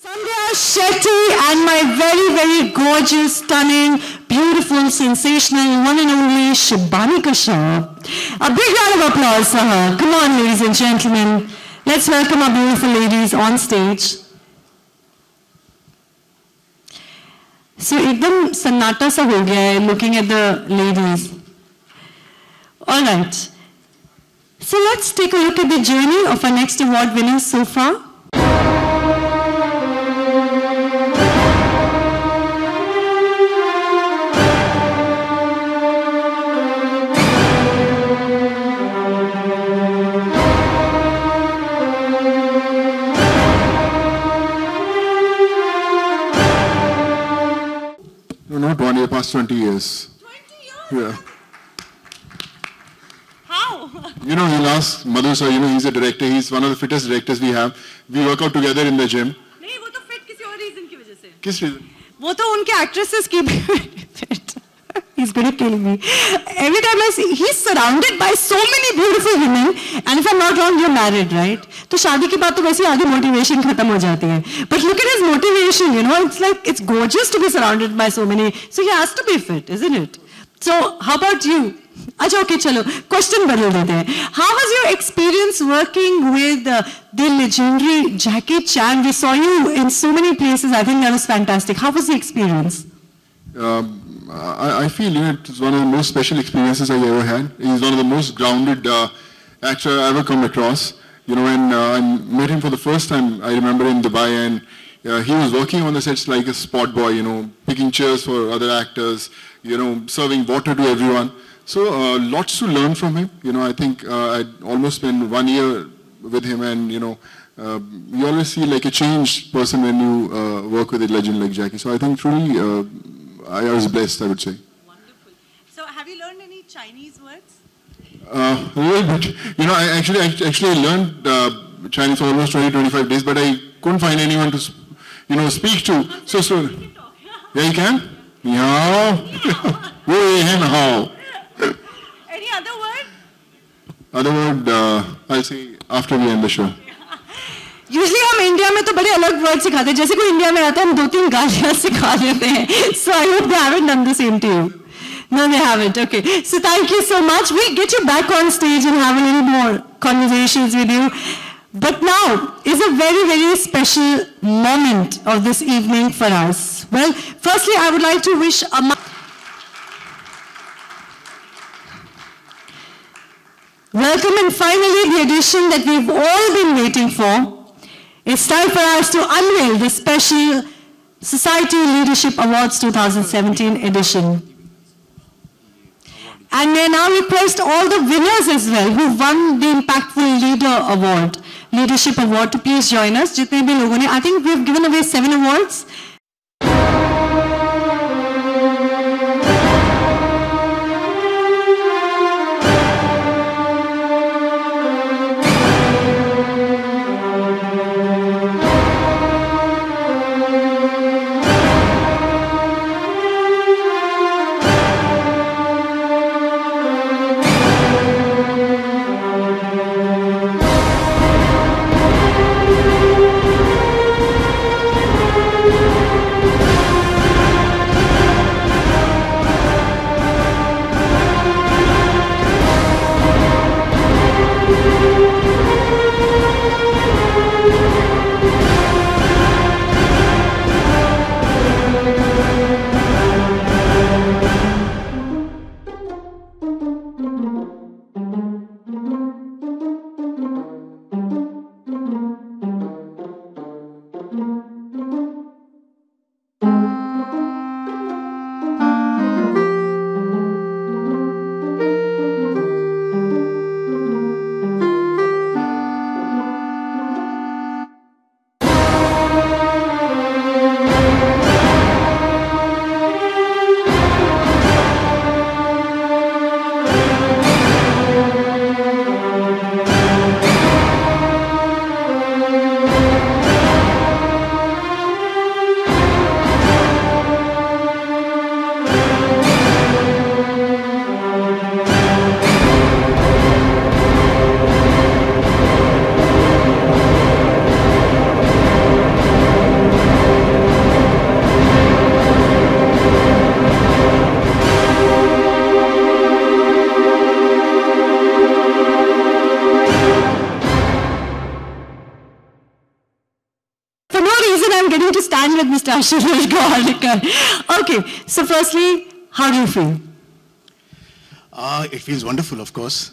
Sandhya Shetty and my very, very gorgeous, stunning, beautiful, sensational, one and only Shibani Kashyap. A big round of applause for her. Come on, ladies and gentlemen. Let's welcome our beautiful ladies on stage. So, एकदम सन्नाटा सा हो गया है looking at the ladies. All right. So let's take a look at the journey of our next award winners so far. No, not 1 year, past 20 years. 20 years? Yeah. How? You know, you'll ask Madhu sir, he's a director, he's one of the fittest directors we have. We work out together in the gym. नहीं, वो तो fit किसी और reason की वजह से. किस reason? वो तो उनके actresses की fit. He's going to kill me. Every time I see, he's surrounded by so many beautiful women, and if I'm not wrong, you're married, right? तो शादी के बाद तो वैसे आगे motivation खत्म हो जाती है. But look at his motivation, it's like, it's gorgeous to be surrounded by so many. So he has to be fit, isn't it? So how about you? अच्छा, okay, चलो, question बदल देते हैं. How was your experience working with the legendary Jackie Chan? We saw you in so many places. I think that was fantastic. How was the experience? I feel it was one of the most special experiences I ever had. He's one of the most grounded actor I ever come across. When I met him for the first time, I remember in Dubai, and he was working on the sets like a spot boy, picking chairs for other actors, serving water to everyone. So lots to learn from him. I think I'd almost spent 1 year with him, and you always see like a changed person when you work with a legend like Jackie. So I think truly I was blessed, I would say. Wonderful. So have you learned any Chinese words? A little bit. I actually learned Chinese for almost 20-25 days, but I couldn't find anyone to speak to. So yeah, you can. Yeah. How? Any other word? Other word, I'll say after we end the show. Usually हम India में तो बड़े अलग word सिखाते हैं. जैसे कोई India में आता है हम 2-3 गालियाँ सिखा देते हैं. So I hope they haven't done the same to you. No, they haven't. Okay. So thank you so much. We'll get you back on stage and have a little more conversations with you. But now is a very, very special moment of this evening for us. Well, firstly, I would like to wish welcome, and finally the edition that we've all been waiting for. It's time for us to unveil the special Society Leadership Awards 2017 edition. And may I now request all the winners as well who won the Impactful Leader Award, Leadership Award, to please join us. जितने भी लोगों ने, I think we've given away 7 awards. I'm getting to stand with Mr. Ashutosh Gowarkar. Okay, so firstly, how do you feel? It feels wonderful, of course.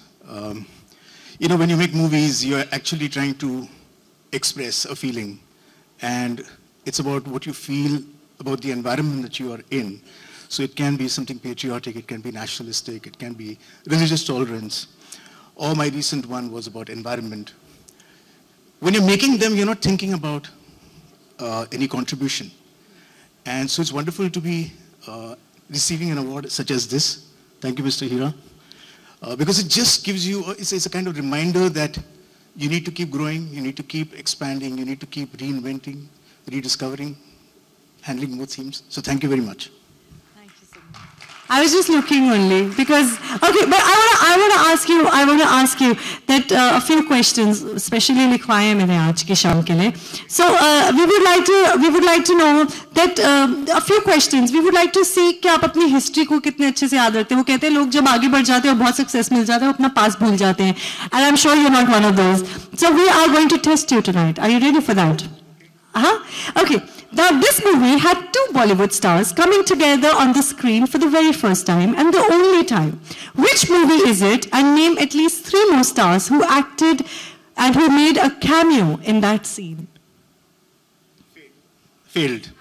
You know, when you make movies, you're actually trying to express a feeling. And it's about what you feel about the environment that you are in. So it can be something patriotic, it can be nationalistic, it can be religious tolerance. Or my recent one was about environment. When you're making them, you're not thinking about any contribution. And so it's wonderful to be receiving an award such as this. Thank you, Mr. Hira. Because it just gives you, it's a kind of reminder that you need to keep growing, you need to keep expanding, you need to keep reinventing, rediscovering, handling more themes. So thank you very much. I was just looking only because, okay, but I want to ask you that a few questions, especially लिखवाए मैंने आज की शाम के लिए. So we would like to know that a few questions. We would like to see कि आप अपनी history को कितने अच्छे से याद रखते हैं. वो कहते हैं लोग जब आगे बढ़ जाते हैं और बहुत success मिल जाता है, वो अपना past भूल जाते हैं. And I'm sure you're not one of those. So we are going to test you tonight. Are you ready for that? Okay. Now, this movie had two Bollywood stars coming together on the screen for the very first time and the only time. Which movie is it? And name at least 3 more stars who acted and who made a cameo in that scene. Failed.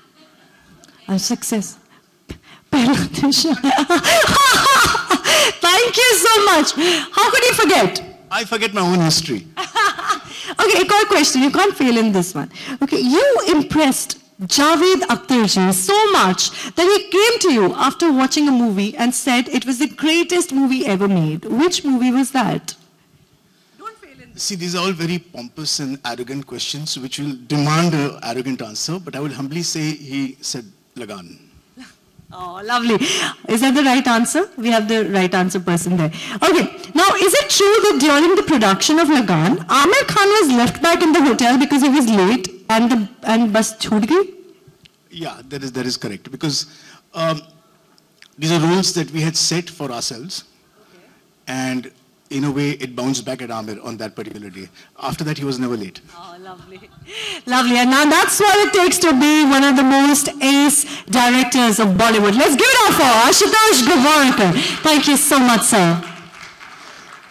A success. Thank you so much. How could you forget? I forget my own history. Okay, quick question. You can't fail in this one. Okay, you impressed Javed Akhtar ji so much that he came to you after watching a movie and said it was the greatest movie ever made. Which movie was that? Don't fail in this. See, these are all very pompous and arrogant questions which will demand an arrogant answer, but I will humbly say he said Lagan. Oh, lovely. Is that the right answer? We have the right answer person there. Okay. Now, is it true that during the production of Lagan, Aamir Khan was left back in the hotel because he was late and bus chhoot gayi? Yeah, that is correct. Because these are rules that we had set for ourselves. Okay. And in a way, it bounced back at Aamir on that particular day. After that, he was never late. Oh, lovely. Lovely. And now that's what it takes to be one of the most ace directors of Bollywood. Let's give it up for Ashutosh Gowarkar. Thank you so much, sir.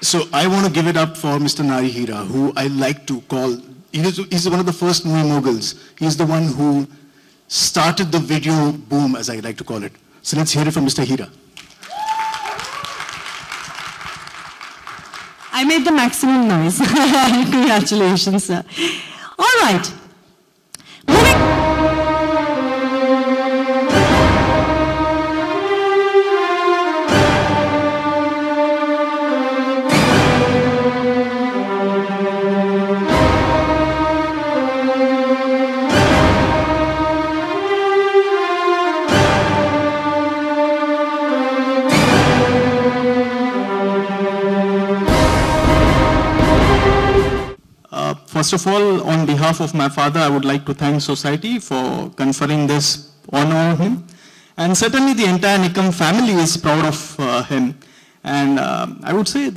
So I want to give it up for Mr. Nari Hira, who I like to call, he's one of the first movie moguls. He's the one who started the video boom, as I like to call it. So let's hear it from Mr. Hira. I made the maximum noise. Congratulations, sir. All right. First of all, on behalf of my father, I would like to thank society for conferring this honor on him. And certainly the entire Nikam family is proud of him. And I would say in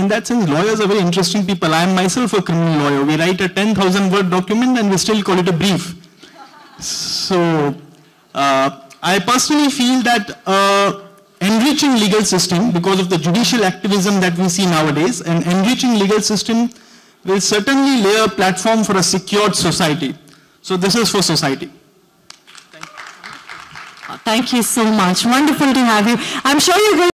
that sense, lawyers are very interesting people. I am myself a criminal lawyer. We write a 10,000 word document and we still call it a brief. So I personally feel that enriching legal system, because of the judicial activism that we see nowadays, an enriching legal system will certainly lay a platform for a secured society. So this is for society. Thank you so much. Wonderful to have you. I'm sure you're going